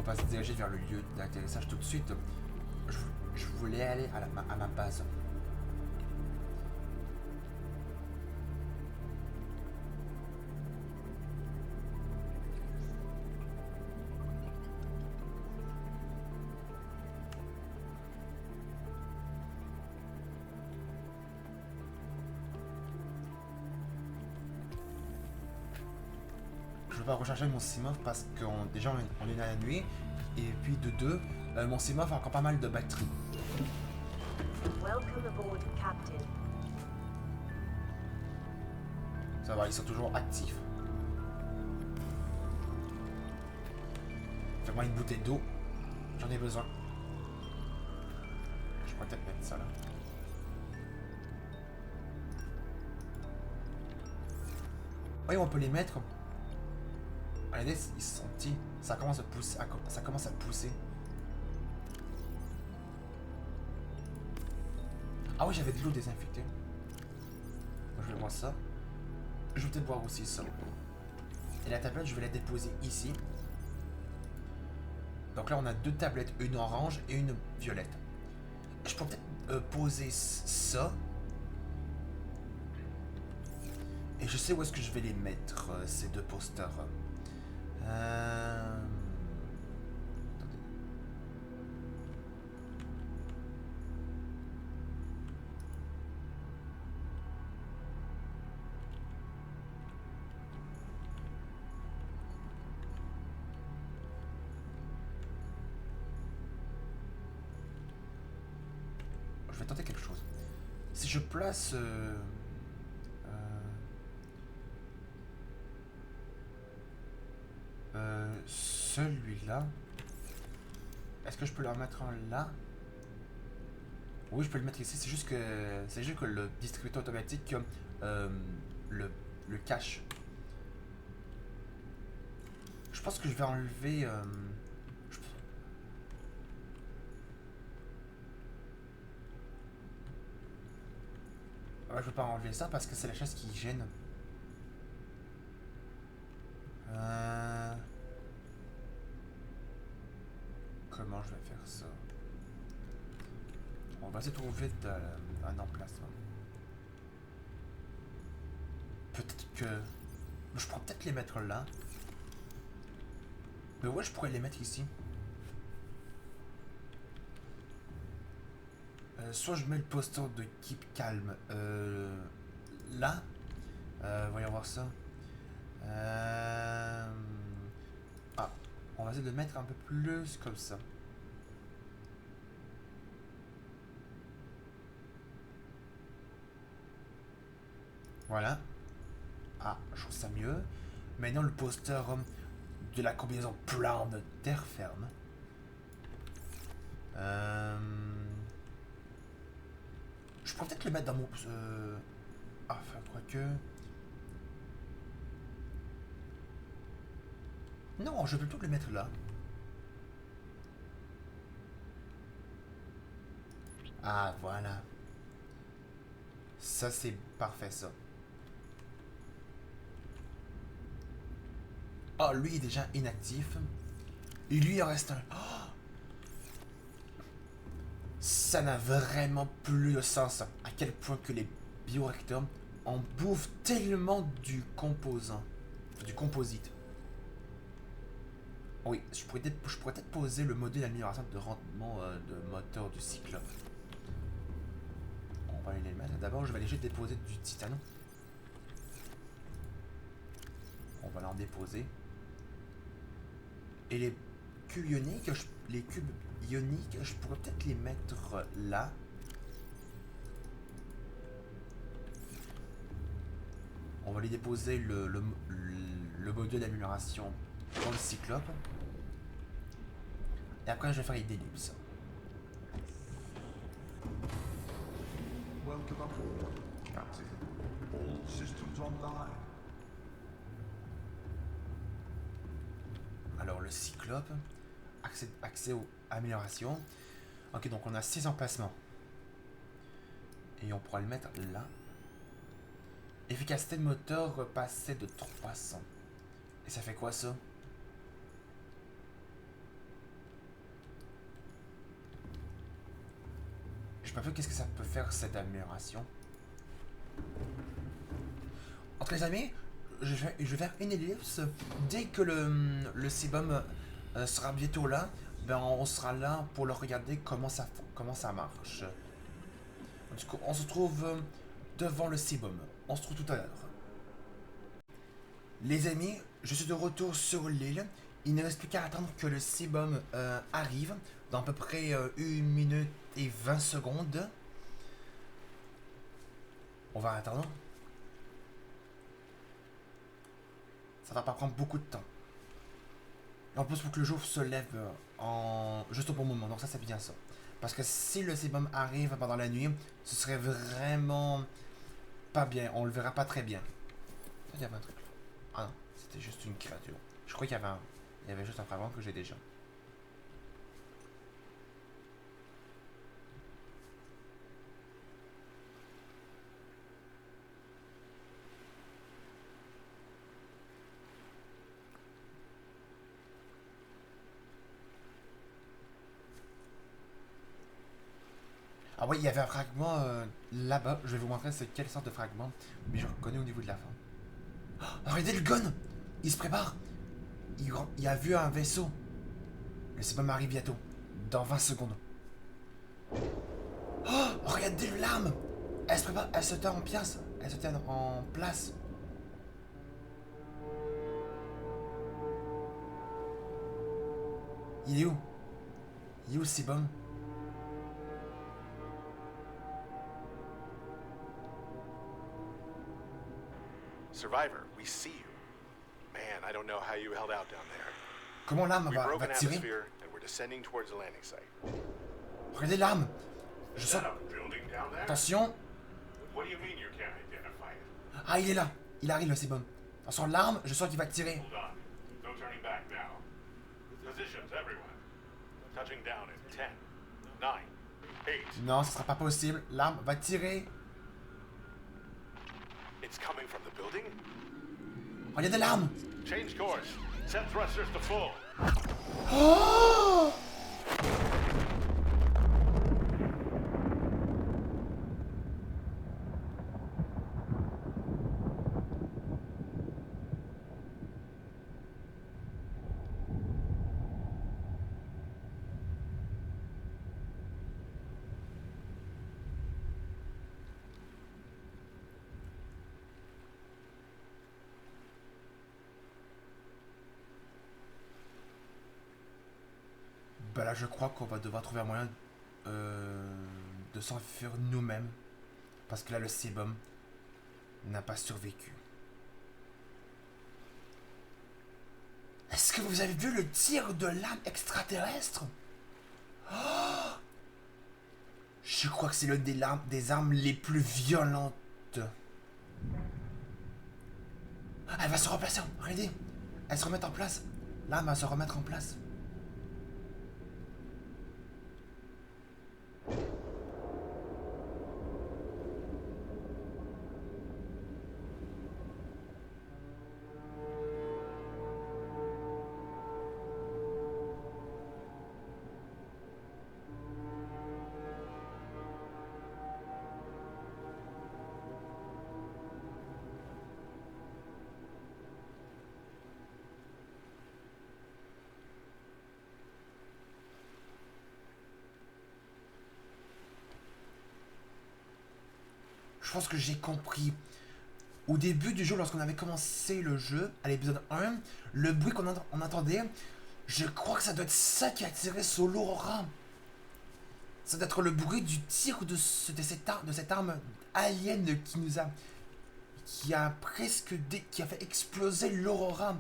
pas se diriger vers le lieu d'atterrissage tout de suite. Je, je voulais aller à ma base. Je vais pas recharger mon Simov parce que déjà on est dans la nuit. Et puis de deux, mon Simov a encore pas mal de batterie. Welcome aboard, Captain. Ça va, ils sont toujours actifs. Fais-moi une bouteille d'eau. J'en ai besoin. Je pourrais peut-être mettre ça là. Oui, on peut les mettre. Regardez, ils se sont petits. Ça commence à pousser. Ça commence à pousser. Ah oui, j'avais de l'eau désinfectée. Moi, je vais voir ça. Je vais peut-être voir aussi ça. Et la tablette, je vais la déposer ici. Donc là, on a deux tablettes, une orange et une violette. Je peux peut-être poser ça. Et je sais où est-ce que je vais les mettre, ces deux posters. Attendez. Je vais tenter quelque chose. Si je place... celui-là... Est-ce que je peux le remettre en là? Oui, je peux le mettre ici. C'est juste que le distributeur automatique le cache. Je pense que je vais enlever... Ouais, je veux pas enlever ça parce que c'est la chaise qui gêne. Comment je vais faire ça? On va essayer de trouver un emplacement. Peut-être que... Je pourrais peut-être les mettre là. Mais ouais, je pourrais les mettre ici. Soit je mets le poster de Keep Calm là. Voyons voir ça. Ah, on va essayer de le mettre un peu plus comme ça. Voilà. Ah, je trouve ça mieux. Maintenant, le poster de la combinaison plan de terre ferme. Je pourrais peut-être le mettre dans mon... Ah, enfin, quoique... Non, je vais plutôt le mettre là. Ah, voilà. Ça, c'est parfait, ça. Ah, lui est déjà inactif. Et lui, il en reste un. Oh, ça n'a vraiment plus de sens. À quel point que les bioréacteurs en bouffent tellement du composant. Du composite. Oui, je pourrais peut-être poser le module d'amélioration de rendement de moteur du Cyclope. On va aller les mettre. D'abord, je vais aller juste déposer du titane. On va l'en déposer. Et les cubes ioniques, je pourrais peut-être les mettre là. On va les déposer le module d'amélioration dans le Cyclope. Et après, je vais faire des ellipses. Welcome aboard, Captain. All systems online. Alors, le Cyclope, accès aux améliorations. Ok, donc on a 6 emplacements. Et on pourra le mettre là. Efficacité de moteur passée de 300. Et ça fait quoi ça? sais pas vu qu'est-ce que ça peut faire cette amélioration. En tout cas les amis, je vais faire une ellipse. Dès que le Sebum sera bientôt là, ben on sera là pour le regarder comment ça marche. Du coup, on se trouve devant le Sebum. On se trouve tout à l'heure. Les amis, je suis de retour sur l'île. Il ne reste plus qu'à attendre que le Sebum arrive dans à peu près 1 minute et 20 secondes. On va attendre. Ça va pas prendre beaucoup de temps. Et en plus, il faut que le jour se lève juste au bon moment. Donc ça, c'est bien ça. Parce que si le Sebum arrive pendant la nuit, ce serait vraiment pas bien. On le verra pas très bien. Il y avait un truc là. Ah non, c'était juste une créature. Je crois qu'il y avait juste un fragment que j'ai déjà. Ah oui, il y avait un fragment là-bas. Je vais vous montrer c'est quelle sorte de fragment. Mais je reconnais au niveau de la fin. Oh, regardez le gun. Il se prépare. Il a vu un vaisseau. Le Sebum arrive bientôt. Dans 20 secondes. Oh, regardez l'arme. Elle se prépare. Elle se tient en place. Elle se tient en place. Il est où? Il est où le Sebum? Survivor, we see you. Man, I don't know how you held out down there. Comment l'arme We va broke an tirer? atmosphere and we're descending towards the landing site. Regardez l'arme. Je Is sens. that a building down there? Attention. What do you mean you can't identify it? Ah, il est là. Il arrive le Sebum. Attention, l'arme, je sens qu'il va tirer. Hold on. No turning back now. Positions, everyone. Touching down in 10, 9, 8. Non, ce sera pas possible. L'arme va tirer. It's coming from the building? Regardez l'arme. Change course. Set thrusters to full. Oh! Bah là, je crois qu'on va devoir trouver un moyen de s'enfuir nous-mêmes. Parce que là, le Sebum n'a pas survécu. Est-ce que vous avez vu le tir de l'âme extraterrestre? Oh, je crois que c'est l'une des armes les plus violentes. Elle va se replacer, regardez. Elle se remet en place. L'âme va se remettre en place. Je pense que j'ai compris. Au début du jeu, lorsqu'on avait commencé le jeu, à l'épisode 1, le bruit qu'on entendait, je crois que ça doit être ça qui a tiré sur l'Aurora. Ça doit être le bruit du tir de cette arme alien qui a fait exploser l'Aurora.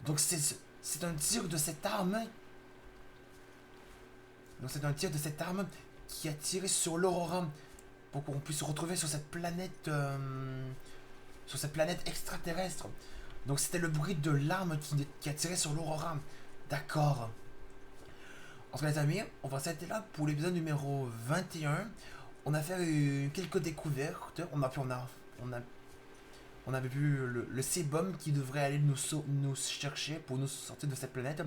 Donc c'est un tir de cette arme. Donc c'est un tir de cette arme qui a tiré sur l'Aurora pour qu'on puisse se retrouver sur cette planète extraterrestre. Donc c'était le bruit de l'arme qui a tiré sur l'Aurora. D'accord. En tout cas les amis, on va s'arrêter là pour l'épisode numéro 21. On a fait quelques découvertes. On avait vu le Sebum qui devrait aller nous chercher pour nous sortir de cette planète.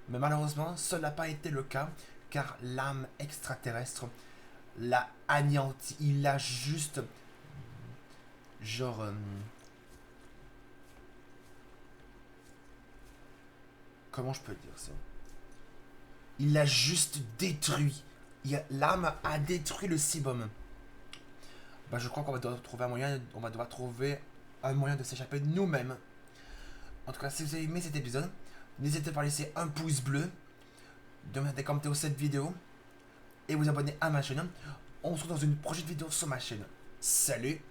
Mais malheureusement, cela n'a pas été le cas, car l'âme extraterrestre l'a anéanti. Il l'a juste... Genre... comment je peux dire ça? Il l'a juste détruit. L'arme a détruit le Seaboom. Bah, je crois qu'on va devoir trouver un moyen... On va devoir trouver un moyen de s'échapper nous-mêmes. En tout cas, si vous avez aimé cet épisode, n'hésitez pas à laisser un pouce bleu, de mettre des commentaires sur cette vidéo, et vous abonner à ma chaîne. On se retrouve dans une prochaine vidéo sur ma chaîne. Salut!